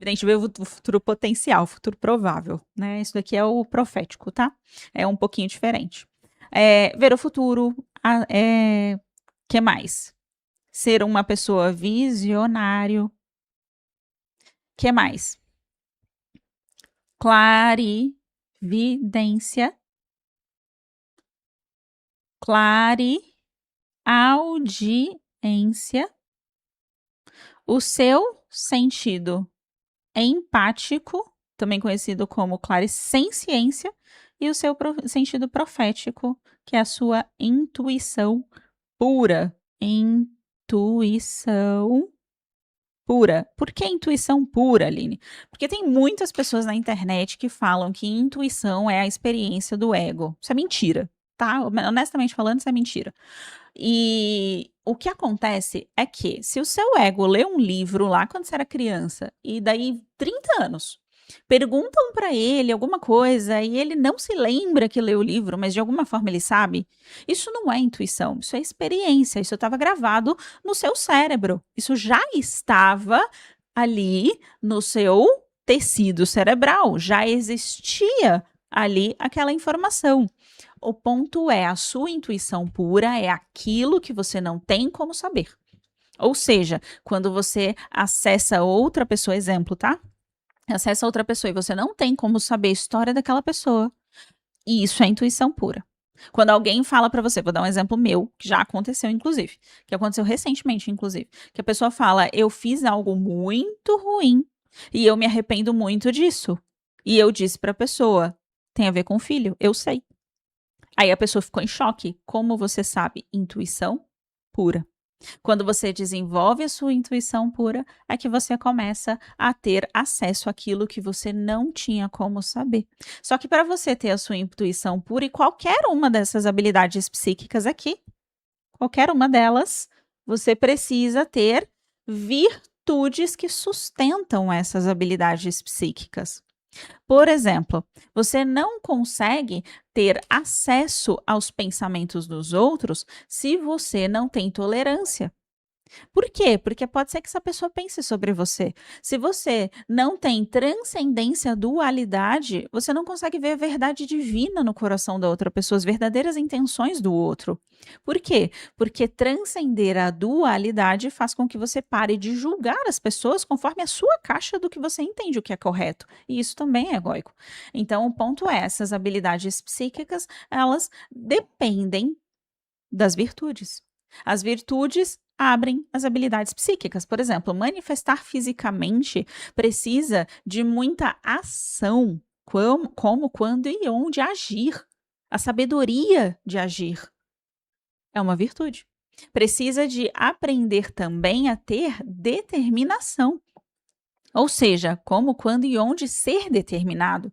A gente vê o futuro potencial, o futuro provável, né, isso daqui é o profético, tá. É um pouquinho diferente. Ver o futuro, que mais? Ser uma pessoa visionário, que mais? Clarividência, clareaudiência, o seu sentido empático, também conhecido como clarissenciência, e o seu sentido profético, que é a sua intuição pura. Intuição pura. Por que intuição pura, Aline? Porque tem muitas pessoas na internet que falam que intuição é a experiência do ego. Isso é mentira, tá? Honestamente falando, isso é mentira. E o que acontece é que, se o seu ego lê um livro lá quando você era criança, e daí 30 anos, perguntam para ele alguma coisa e ele não se lembra que leu o livro, mas de alguma forma ele sabe, isso não é intuição, isso é experiência, isso estava gravado no seu cérebro, isso já estava ali no seu tecido cerebral, já existia ali aquela informação. O ponto é, a sua intuição pura é aquilo que você não tem como saber. Ou seja, quando você acessa outra pessoa, exemplo, tá? Acessa outra pessoa e você não tem como saber a história daquela pessoa. E isso é intuição pura. Quando alguém fala pra você, vou dar um exemplo meu, que já aconteceu inclusive, que aconteceu recentemente inclusive, que a pessoa fala: "Eu fiz algo muito ruim e eu me arrependo muito disso". E eu disse pra pessoa: "Tem a ver com o filho, eu sei". Aí a pessoa ficou em choque. Como você sabe? Intuição pura. Quando você desenvolve a sua intuição pura, é que você começa a ter acesso àquilo que você não tinha como saber. Só que para você ter a sua intuição pura e qualquer uma dessas habilidades psíquicas aqui, qualquer uma delas, você precisa ter virtudes que sustentam essas habilidades psíquicas. Por exemplo, você não consegue ter acesso aos pensamentos dos outros se você não tem tolerância. Por quê? Porque pode ser que essa pessoa pense sobre você. Se você não tem transcendência, dualidade, você não consegue ver a verdade divina no coração da outra pessoa, as verdadeiras intenções do outro. Por quê? Porque transcender a dualidade faz com que você pare de julgar as pessoas conforme a sua caixa do que você entende o que é correto. E isso também é egóico. Então, o ponto é, essas habilidades psíquicas, elas dependem das virtudes. As virtudes abrem as habilidades psíquicas. Por exemplo, manifestar fisicamente precisa de muita ação, como, quando e onde agir. A sabedoria de agir é uma virtude. Precisa de aprender também a ter determinação. Ou seja, como, quando e onde ser determinado.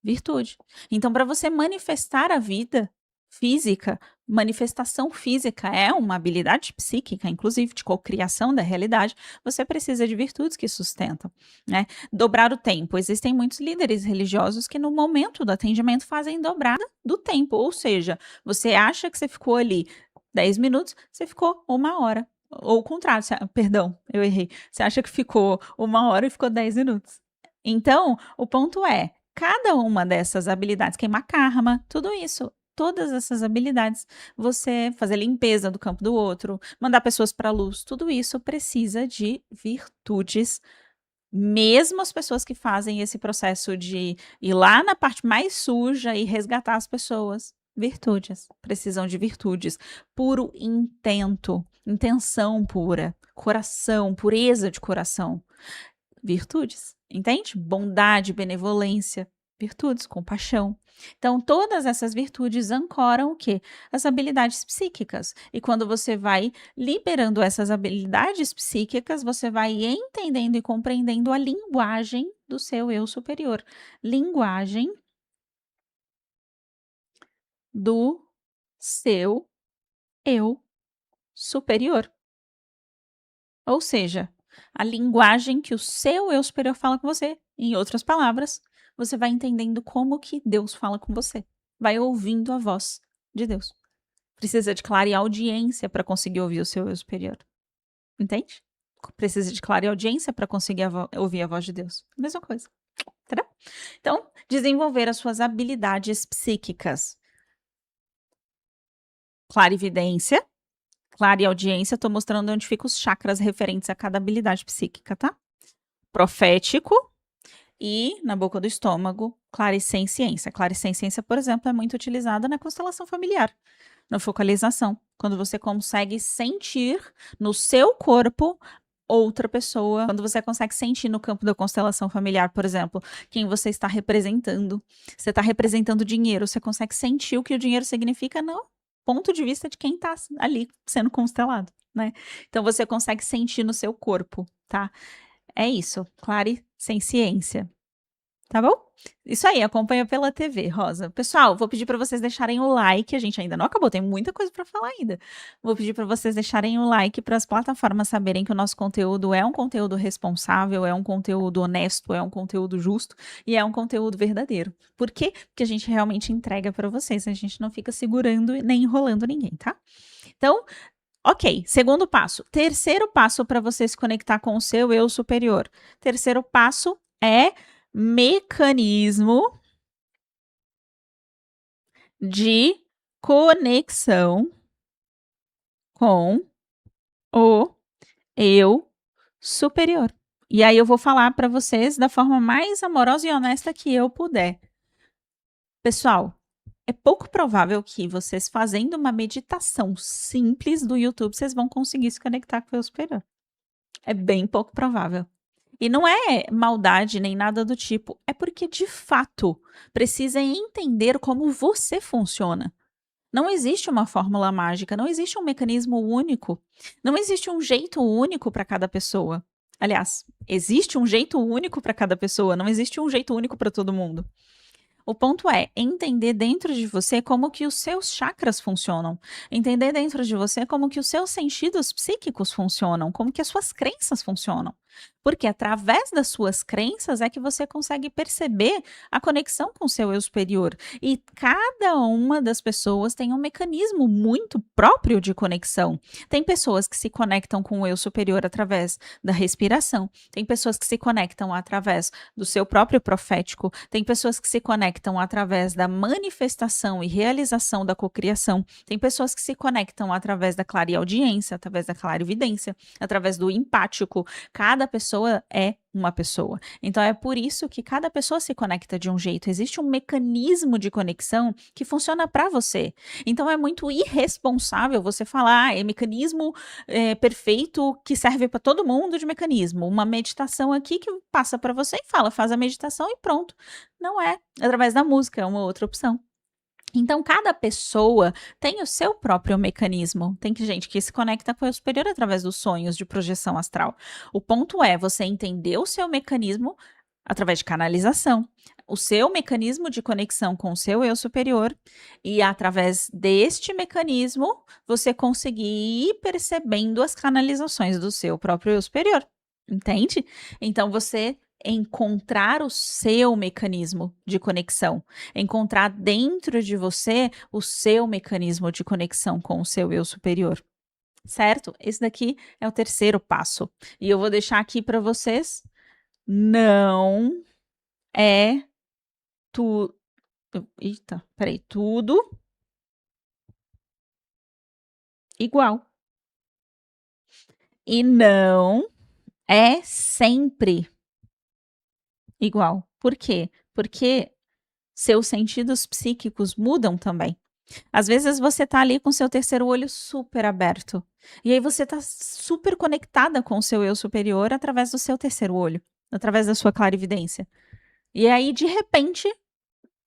Virtude. Então, para você manifestar a vida física, manifestação física é uma habilidade psíquica, inclusive de cocriação da realidade, você precisa de virtudes que sustentam, né? Dobrar o tempo. Existem muitos líderes religiosos que no momento do atendimento fazem dobrada do tempo, ou seja, você acha que você ficou ali 10 minutos, você ficou 1 hora. Ou o contrário, perdão, eu errei. Você acha que ficou 1 hora e ficou 10 minutos. Então, o ponto é, cada uma dessas habilidades, queimar karma, tudo isso, todas essas habilidades, você fazer limpeza do campo do outro, mandar pessoas para a luz, tudo isso precisa de virtudes. Mesmo as pessoas que fazem esse processo de ir lá na parte mais suja e resgatar as pessoas, virtudes, precisam de virtudes. Puro intento, intenção pura, coração, pureza de coração. Virtudes, entende? Bondade, benevolência, virtudes, compaixão. Então, todas essas virtudes ancoram o quê? As habilidades psíquicas. E quando você vai liberando essas habilidades psíquicas, você vai entendendo e compreendendo a linguagem do seu eu superior. Linguagem do seu eu superior. Ou seja, a linguagem que o seu eu superior fala com você. Em outras palavras, você vai entendendo como que Deus fala com você. Vai ouvindo a voz de Deus. Precisa de clareaudiência para conseguir ouvir o seu eu superior. Entende? precisa de clareaudiência para conseguir ouvir a voz de Deus. Mesma coisa, entendeu? Então, desenvolver as suas habilidades psíquicas. Clarividência, clareaudiência, tô mostrando onde ficam os chakras referentes a cada habilidade psíquica, tá? Profético e, na boca do estômago, clarissenciência. Clarissenciência, por exemplo, é muito utilizada na constelação familiar, na focalização, quando você consegue sentir no seu corpo outra pessoa, quando você consegue sentir no campo da constelação familiar, por exemplo, quem você está representando. Você está representando dinheiro, você consegue sentir o que o dinheiro significa no ponto de vista de quem está ali sendo constelado, né? Então você consegue sentir no seu corpo, tá? É isso, clarissenciência. Tá bom? Isso aí, acompanha pela TV, Rosa. Pessoal, vou pedir para vocês deixarem o like. A gente ainda não acabou, tem muita coisa para falar ainda. Vou pedir para vocês deixarem o like para as plataformas saberem que o nosso conteúdo é um conteúdo responsável, é um conteúdo honesto, é um conteúdo justo e é um conteúdo verdadeiro. Por quê? Porque a gente realmente entrega para vocês, a gente não fica segurando nem enrolando ninguém, tá? Então, ok, segundo passo. Terceiro passo para você se conectar com o seu eu superior. Terceiro passo é mecanismo de conexão com o eu superior. E aí eu vou falar para vocês da forma mais amorosa e honesta que eu puder. Pessoal, é pouco provável que vocês fazendo uma meditação simples do YouTube, vocês vão conseguir se conectar com o eu superior. É bem pouco provável. E não é maldade nem nada do tipo, é porque de fato precisa entender como você funciona. Não existe uma fórmula mágica, não existe um mecanismo único, não existe um jeito único para cada pessoa. Aliás, existe um jeito único para cada pessoa, não existe um jeito único para todo mundo. O ponto é entender dentro de você como que os seus chakras funcionam, entender dentro de você como que os seus sentidos psíquicos funcionam, como que as suas crenças funcionam. Porque através das suas crenças é que você consegue perceber a conexão com o seu eu superior. E cada uma das pessoas tem um mecanismo muito próprio de conexão. Tem pessoas que se conectam com o eu superior através da respiração, tem pessoas que se conectam através do seu próprio profético, tem pessoas que se conectam através da manifestação e realização da cocriação, tem pessoas que se conectam através da clareaudiência, através da clarividência, através do empático. Cada pessoa é uma pessoa. Então é por isso que cada pessoa se conecta de um jeito. Existe um mecanismo de conexão que funciona para você. Então é muito irresponsável você falar, é mecanismo perfeito que serve para todo mundo de mecanismo. Uma meditação aqui que passa para você e fala, faz a meditação e pronto. Não é. Através da música é uma outra opção. Então, cada pessoa tem o seu próprio mecanismo. Tem gente que se conecta com o eu superior através dos sonhos de projeção astral. O ponto é você entender o seu mecanismo através de canalização, o seu mecanismo de conexão com o seu eu superior, e através deste mecanismo você conseguir ir percebendo as canalizações do seu próprio eu superior. Entende? Então, você encontrar o seu mecanismo de conexão, encontrar dentro de você o seu mecanismo de conexão com o seu eu superior, certo? Esse daqui é o terceiro passo. E eu vou deixar aqui para vocês. Não é tudo. Eita, peraí. Tudo igual. E não é sempre igual. Por quê? Porque seus sentidos psíquicos mudam também. Às vezes você tá ali com seu terceiro olho super aberto. E aí você tá super conectada com o seu eu superior através do seu terceiro olho, através da sua clarividência. E aí, de repente,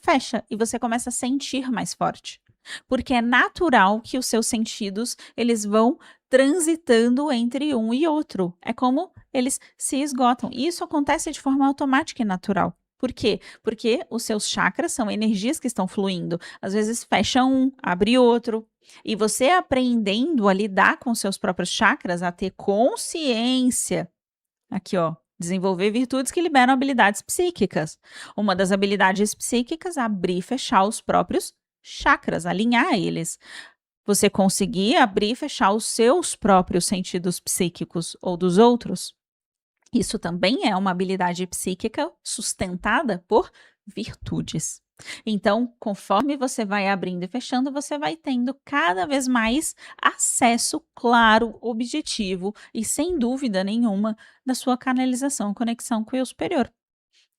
fecha e você começa a sentir mais forte. Porque é natural que os seus sentidos, eles vão transitando entre um e outro. É como eles se esgotam. E isso acontece de forma automática e natural. Por quê? Porque os seus chakras são energias que estão fluindo. Às vezes fecha um, abre outro. E você aprendendo a lidar com seus próprios chakras, a ter consciência. Aqui, ó. Desenvolver virtudes que liberam habilidades psíquicas. Uma das habilidades psíquicas é abrir e fechar os próprios chakras, alinhar eles. Você conseguir abrir e fechar os seus próprios sentidos psíquicos ou dos outros, isso também é uma habilidade psíquica sustentada por virtudes. Então, conforme você vai abrindo e fechando, você vai tendo cada vez mais acesso claro, objetivo e sem dúvida nenhuma da sua canalização, conexão com o eu superior.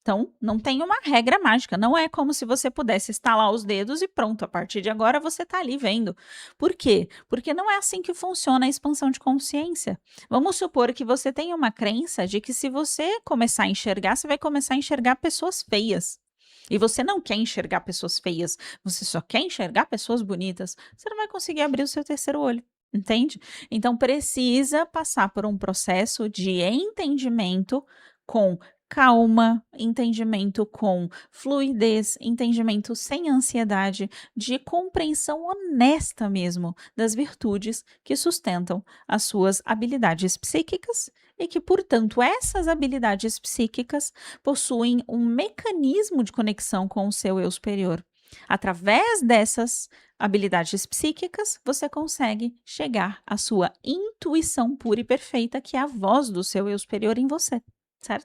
Então, não tem uma regra mágica, não é como se você pudesse estalar os dedos e pronto, a partir de agora você está ali vendo. Por quê? Porque não é assim que funciona a expansão de consciência. Vamos supor que você tenha uma crença de que se você começar a enxergar, você vai começar a enxergar pessoas feias. E você não quer enxergar pessoas feias, você só quer enxergar pessoas bonitas. Você não vai conseguir abrir o seu terceiro olho. Entende? Então precisa passar por um processo de entendimento com calma, entendimento com fluidez, entendimento sem ansiedade, de compreensão honesta mesmo das virtudes que sustentam as suas habilidades psíquicas e que, portanto, essas habilidades psíquicas possuem um mecanismo de conexão com o seu eu superior. Através dessas habilidades psíquicas, você consegue chegar à sua intuição pura e perfeita, que é a voz do seu eu superior em você, certo?